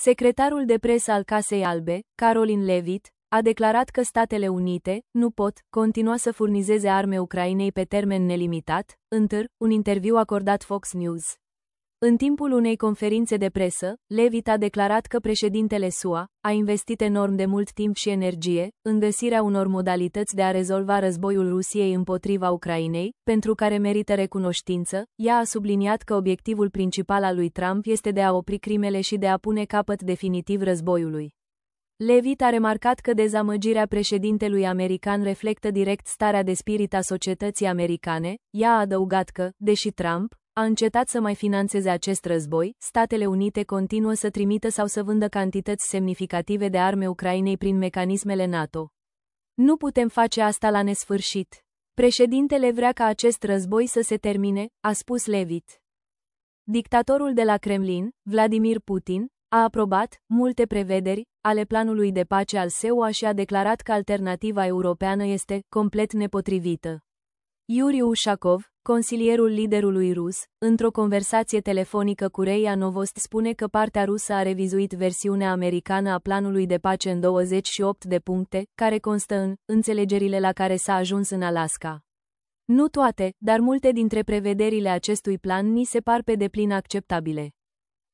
Secretarul de presă al Casei Albe, Caroline Leavitt, a declarat că Statele Unite nu pot continua să furnizeze arme Ucrainei pe termen nelimitat, un interviu acordat Fox News. În timpul unei conferințe de presă, Leavitt a declarat că președintele SUA a investit enorm de mult timp și energie în găsirea unor modalități de a rezolva războiul Rusiei împotriva Ucrainei, pentru care merită recunoștință. Ea a subliniat că obiectivul principal al lui Trump este de a opri crimele și de a pune capăt definitiv războiului. Leavitt a remarcat că dezamăgirea președintelui american reflectă direct starea de spirit a societății americane. Ea a adăugat că, deși Trump a încetat să mai finanțeze acest război, Statele Unite continuă să trimită sau să vândă cantități semnificative de arme Ucrainei prin mecanismele NATO. Nu putem face asta la nesfârșit. Președintele vrea ca acest război să se termine, a spus Leavitt. Dictatorul de la Kremlin, Vladimir Putin, a aprobat multe prevederi ale planului de pace al SUA și a declarat că alternativa europeană este complet nepotrivită. Yuri Ushakov, consilierul liderului rus, într-o conversație telefonică cu RIA Novosti spune că partea rusă a revizuit versiunea americană a planului de pace în 28 de puncte, care constă în înțelegerile la care s-a ajuns în Alaska. Nu toate, dar multe dintre prevederile acestui plan ni se par pe deplin acceptabile.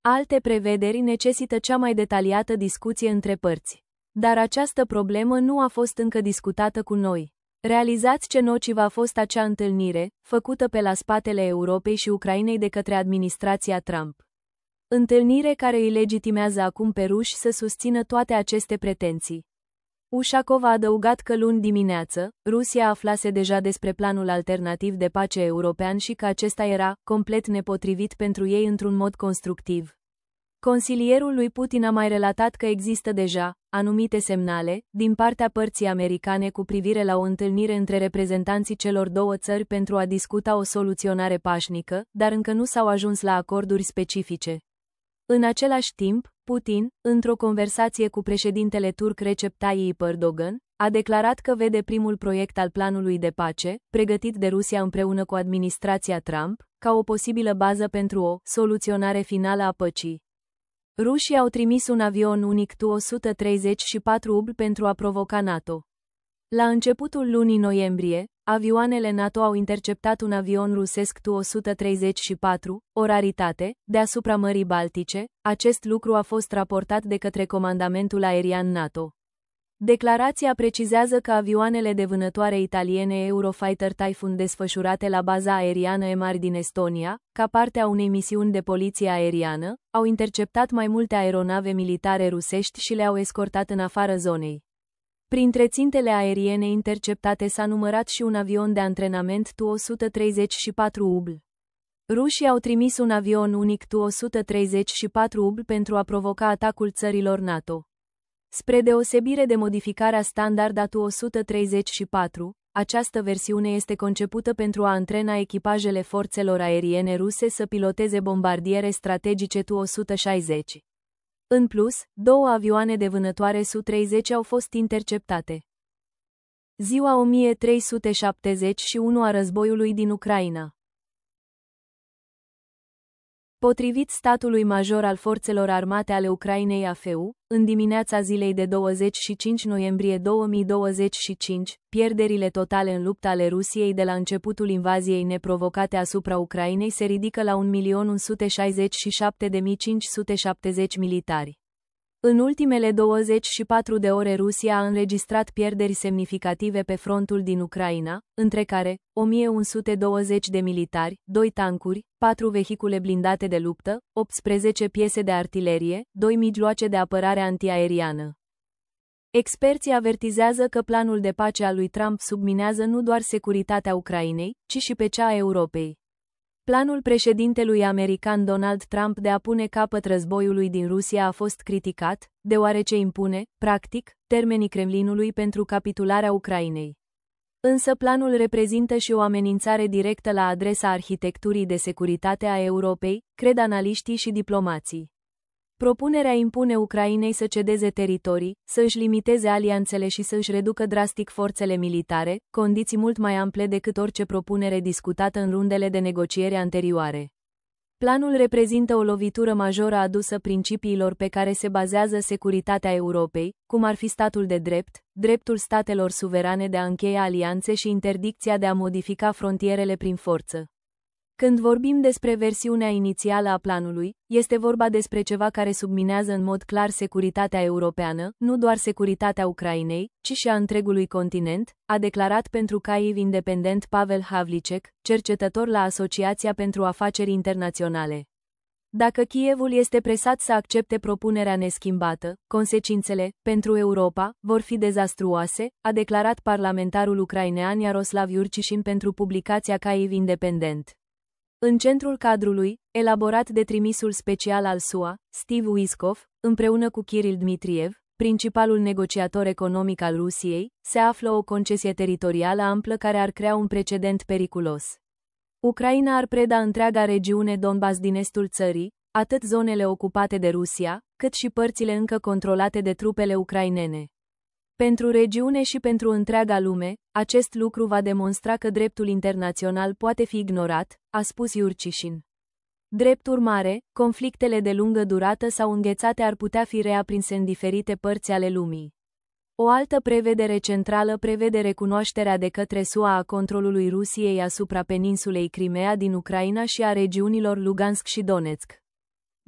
Alte prevederi necesită cea mai detaliată discuție între părți. Dar această problemă nu a fost încă discutată cu noi. Realizați ce nocivă a fost acea întâlnire, făcută pe la spatele Europei și Ucrainei de către administrația Trump. Întâlnire care îi legitimează acum pe ruși să susțină toate aceste pretenții. Ushakov a adăugat că luni dimineață, Rusia aflase deja despre planul alternativ de pace european și că acesta era complet nepotrivit pentru ei într-un mod constructiv. Consilierul lui Putin a mai relatat că există deja anumite semnale din partea părții americane cu privire la o întâlnire între reprezentanții celor două țări pentru a discuta o soluționare pașnică, dar încă nu s-au ajuns la acorduri specifice. În același timp, Putin, într-o conversație cu președintele turc Recep Tayyip Erdogan, a declarat că vede primul proiect al planului de pace, pregătit de Rusia împreună cu administrația Trump, ca o posibilă bază pentru o soluționare finală a păcii. Rușii au trimis un avion unic Tu-134 pentru a provoca NATO. La începutul lunii noiembrie, avioanele NATO au interceptat un avion rusesc Tu-134, o raritate, deasupra Mării Baltice. Acest lucru a fost raportat de către Comandamentul Aerian NATO. Declarația precizează că avioanele de vânătoare italiene Eurofighter Typhoon desfășurate la baza aeriană EMAR din Estonia, ca parte a unei misiuni de poliție aeriană, au interceptat mai multe aeronave militare rusești și le-au escortat în afara zonei. Printre țintele aeriene interceptate s-a numărat și un avion de antrenament Tu-134 Rușii au trimis un avion unic Tu-134 pentru a provoca atacul țărilor NATO. Spre deosebire de modificarea standard a Tu-134, această versiune este concepută pentru a antrena echipajele forțelor aeriene ruse să piloteze bombardiere strategice Tu-160. În plus, două avioane de vânătoare Su-30 au fost interceptate. Ziua 1371 a războiului din Ucraina. Potrivit statului major al forțelor armate ale Ucrainei AFU, în dimineața zilei de 25 noiembrie 2025, pierderile totale în luptă ale Rusiei de la începutul invaziei neprovocate asupra Ucrainei se ridică la 1.167.570 militari. În ultimele 24 de ore Rusia a înregistrat pierderi semnificative pe frontul din Ucraina, între care 1120 de militari, 2 tancuri, 4 vehicule blindate de luptă, 18 piese de artilerie, 2 mijloace de apărare antiaeriană. Experții avertizează că planul de pace al lui Trump subminează nu doar securitatea Ucrainei, ci și pe cea a Europei. Planul președintelui american Donald Trump de a pune capăt războiului din Rusia a fost criticat, deoarece impune, practic, termenii Kremlinului pentru capitularea Ucrainei. Însă planul reprezintă și o amenințare directă la adresa arhitecturii de securitate a Europei, cred analiștii și diplomații. Propunerea impune Ucrainei să cedeze teritorii, să își limiteze alianțele și să își reducă drastic forțele militare, condiții mult mai ample decât orice propunere discutată în rundele de negociere anterioare. Planul reprezintă o lovitură majoră adusă principiilor pe care se bazează securitatea Europei, cum ar fi statul de drept, dreptul statelor suverane de a încheia alianțe și interdicția de a modifica frontierele prin forță. Când vorbim despre versiunea inițială a planului, este vorba despre ceva care subminează în mod clar securitatea europeană, nu doar securitatea Ucrainei, ci și a întregului continent, a declarat pentru Kyiv Independent Pavel Havlicek, cercetător la Asociația pentru Afaceri Internaționale. Dacă Kievul este presat să accepte propunerea neschimbată, consecințele, pentru Europa, vor fi dezastruoase, a declarat parlamentarul ucrainean Iaroslav Iurcișin pentru publicația Kyiv Independent. În centrul cadrului, elaborat de trimisul special al SUA, Steve Witkoff, împreună cu Kirill Dmitriev, principalul negociator economic al Rusiei, se află o concesie teritorială amplă care ar crea un precedent periculos. Ucraina ar preda întreaga regiune Donbas din estul țării, atât zonele ocupate de Rusia, cât și părțile încă controlate de trupele ucrainene. Pentru regiune și pentru întreaga lume, acest lucru va demonstra că dreptul internațional poate fi ignorat, a spus Iurcișin. Drept urmare, conflictele de lungă durată sau înghețate ar putea fi reaprinse în diferite părți ale lumii. O altă prevedere centrală prevede recunoașterea de către SUA a controlului Rusiei asupra peninsulei Crimea din Ucraina și a regiunilor Lugansk și Donetsk.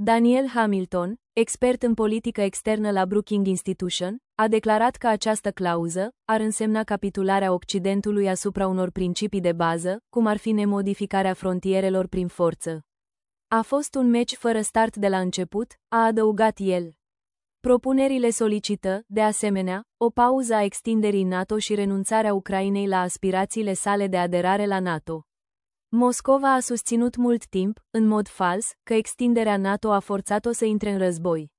Daniel Hamilton, expert în politică externă la Brookings Institution, a declarat că această clauză ar însemna capitularea Occidentului asupra unor principii de bază, cum ar fi nemodificarea frontierelor prin forță. A fost un meci fără start de la început, a adăugat el. Propunerile solicită, de asemenea, o pauză a extinderii NATO și renunțarea Ucrainei la aspirațiile sale de aderare la NATO. Moscova a susținut mult timp, în mod fals, că extinderea NATO a forțat-o să intre în război.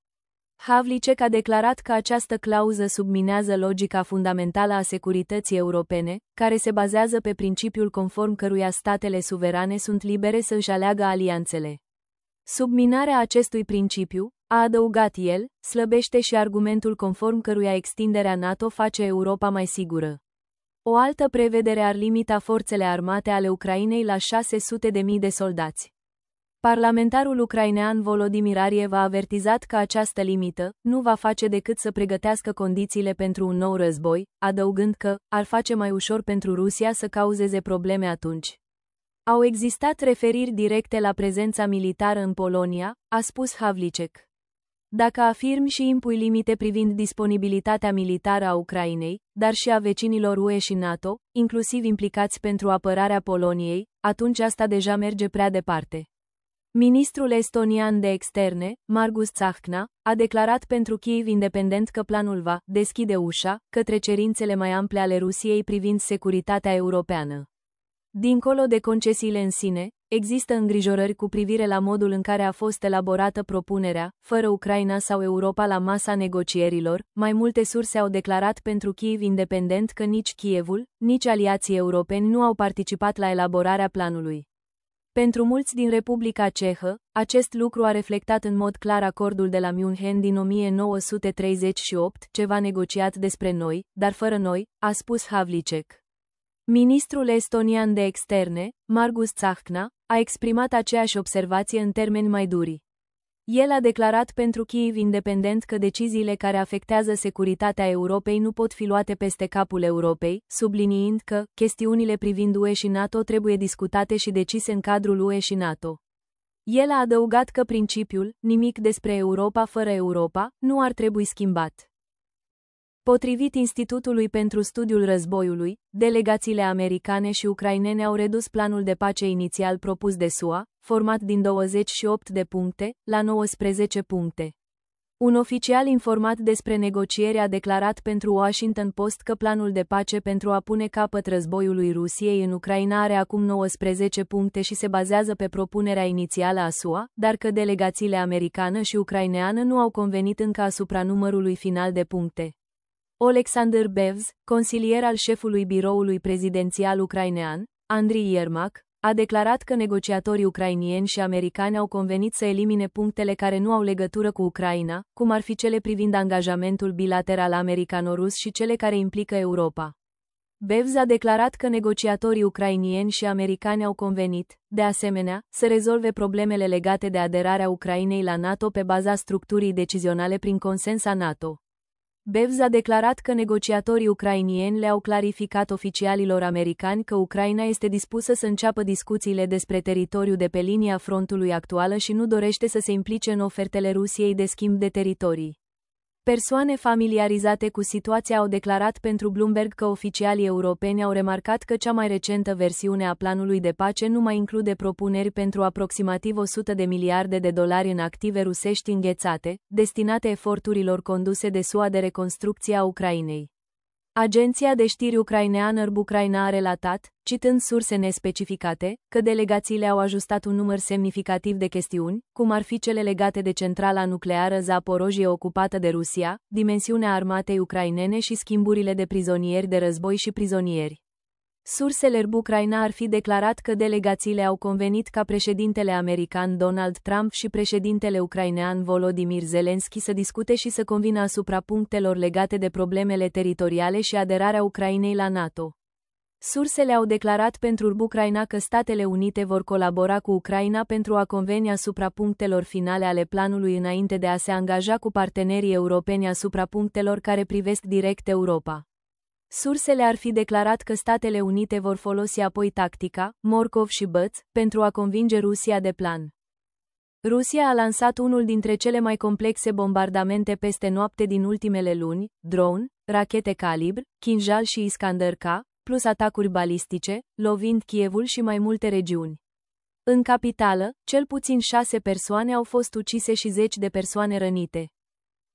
Havlicek a declarat că această clauză subminează logica fundamentală a securității europene, care se bazează pe principiul conform căruia statele suverane sunt libere să își aleagă alianțele. Subminarea acestui principiu, a adăugat el, slăbește și argumentul conform căruia extinderea NATO face Europa mai sigură. O altă prevedere ar limita forțele armate ale Ucrainei la 600.000 de soldați. Parlamentarul ucrainean Volodymyr Ariev a avertizat că această limită nu va face decât să pregătească condițiile pentru un nou război, adăugând că ar face mai ușor pentru Rusia să cauzeze probleme atunci. Au existat referiri directe la prezența militară în Polonia, a spus Havlicek. Dacă afirmi și impui limite privind disponibilitatea militară a Ucrainei, dar și a vecinilor UE și NATO, inclusiv implicați pentru apărarea Poloniei, atunci asta deja merge prea departe. Ministrul estonian de externe, Margus Tsahkna, a declarat pentru Kyiv Independent că planul va deschide ușa către cerințele mai ample ale Rusiei privind securitatea europeană. Dincolo de concesiile în sine, există îngrijorări cu privire la modul în care a fost elaborată propunerea, fără Ucraina sau Europa la masa negocierilor. Mai multe surse au declarat pentru Kyiv Independent că nici Kievul, nici aliații europeni nu au participat la elaborarea planului. Pentru mulți din Republica Cehă, acest lucru a reflectat în mod clar acordul de la München din 1938, ceva negociat despre noi, dar fără noi, a spus Havlicek. Ministrul estonian de externe, Margus Tsahkna, a exprimat aceeași observație în termeni mai duri. El a declarat pentru Kyiv Independent că deciziile care afectează securitatea Europei nu pot fi luate peste capul Europei, subliniind că chestiunile privind UE și NATO trebuie discutate și decise în cadrul UE și NATO. El a adăugat că principiul, nimic despre Europa fără Europa, nu ar trebui schimbat. Potrivit Institutului pentru Studiul Războiului, delegațiile americane și ucrainene au redus planul de pace inițial propus de SUA, format din 28 de puncte, la 19 puncte. Un oficial informat despre negocieri a declarat pentru Washington Post că planul de pace pentru a pune capăt războiului Rusiei în Ucraina are acum 19 puncte și se bazează pe propunerea inițială a SUA, dar că delegațiile americană și ucraineană nu au convenit încă asupra numărului final de puncte. Oleksandr Bevz, consilier al șefului biroului prezidențial ucrainean, Andriy Yermak, a declarat că negociatorii ucrainieni și americani au convenit să elimine punctele care nu au legătură cu Ucraina, cum ar fi cele privind angajamentul bilateral americano-rus și cele care implică Europa. BEVS a declarat că negociatorii ucrainieni și americani au convenit, de asemenea, să rezolve problemele legate de aderarea Ucrainei la NATO pe baza structurii decizionale prin consens a NATO. BEVS a declarat că negociatorii ucrainieni le-au clarificat oficialilor americani că Ucraina este dispusă să înceapă discuțiile despre teritoriu de pe linia frontului actuală și nu dorește să se implice în ofertele Rusiei de schimb de teritorii. Persoane familiarizate cu situația au declarat pentru Bloomberg că oficialii europeni au remarcat că cea mai recentă versiune a planului de pace nu mai include propuneri pentru aproximativ 100 de miliarde de dolari în active rusești înghețate, destinate eforturilor conduse de SUA de reconstrucție a Ucrainei. Agenția de știri ucraineană RB Ucraina a relatat, citând surse nespecificate, că delegațiile au ajustat un număr semnificativ de chestiuni, cum ar fi cele legate de centrala nucleară Zaporojie ocupată de Rusia, dimensiunea armatei ucrainene și schimburile de prizonieri de război și prizonieri. Sursele RB Ucraina ar fi declarat că delegațiile au convenit ca președintele american Donald Trump și președintele ucrainean Volodymyr Zelensky să discute și să convină asupra punctelor legate de problemele teritoriale și aderarea Ucrainei la NATO. Sursele au declarat pentru RB Ucraina că Statele Unite vor colabora cu Ucraina pentru a conveni asupra punctelor finale ale planului înainte de a se angaja cu partenerii europeni asupra punctelor care privesc direct Europa. Sursele ar fi declarat că Statele Unite vor folosi apoi tactica, morcov și băț, pentru a convinge Rusia de plan. Rusia a lansat unul dintre cele mai complexe bombardamente peste noapte din ultimele luni, drone, rachete calibr, Kinjal și Iskander-K, plus atacuri balistice, lovind Kievul și mai multe regiuni. În capitală, cel puțin 6 persoane au fost ucise și 10 de persoane rănite.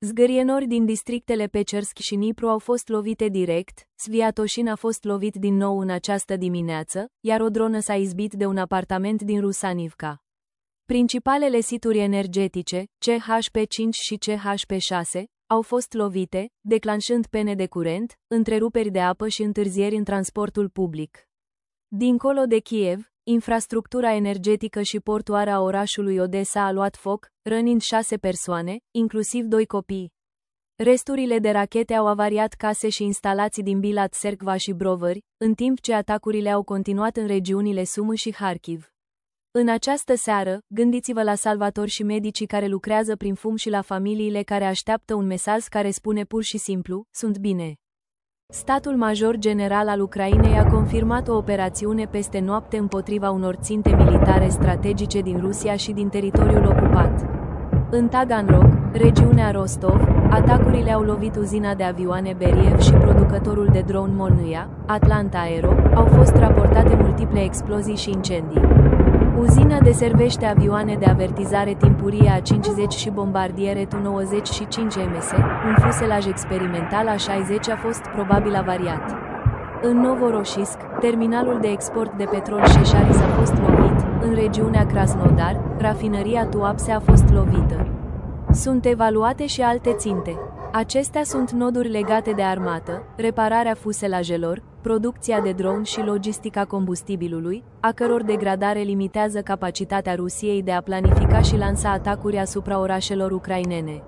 Zgârienori din districtele Pechersk și Nipru au fost lovite direct, Sviatoșin a fost lovit din nou în această dimineață, iar o dronă s-a izbit de un apartament din Rusanivka. Principalele situri energetice, CHP5 și CHP6, au fost lovite, declanșând pene de curent, întreruperi de apă și întârzieri în transportul public. Dincolo de Kiev, infrastructura energetică și portuară a orașului Odessa a luat foc, rănind 6 persoane, inclusiv 2 copii. Resturile de rachete au avariat case și instalații din Bilat Serkva și Brovări, în timp ce atacurile au continuat în regiunile Sumy și Kharkiv. În această seară, gândiți-vă la salvatori și medicii care lucrează prin fum și la familiile care așteaptă un mesaj care spune pur și simplu, sunt bine. Statul Major General al Ucrainei a confirmat o operațiune peste noapte împotriva unor ținte militare strategice din Rusia și din teritoriul ocupat. În Taganrog, regiunea Rostov, atacurile au lovit uzina de avioane Beriev și producătorul de drone Molnuia, Atlanta Aero, au fost raportate multiple explozii și incendii. Uzina deservește avioane de avertizare timpurie A-50 și bombardiere Tu-95 MS, un fuselaj experimental A-60 a fost probabil avariat. În Novorossiysk, terminalul de export de petrol Șeșaris a fost lovit, în regiunea Krasnodar, rafinăria Tuapse a fost lovită. Sunt evaluate și alte ținte. Acestea sunt noduri legate de armată, repararea fuselajelor, producția de drone și logistica combustibilului, a căror degradare limitează capacitatea Rusiei de a planifica și lansa atacuri asupra orașelor ucrainene.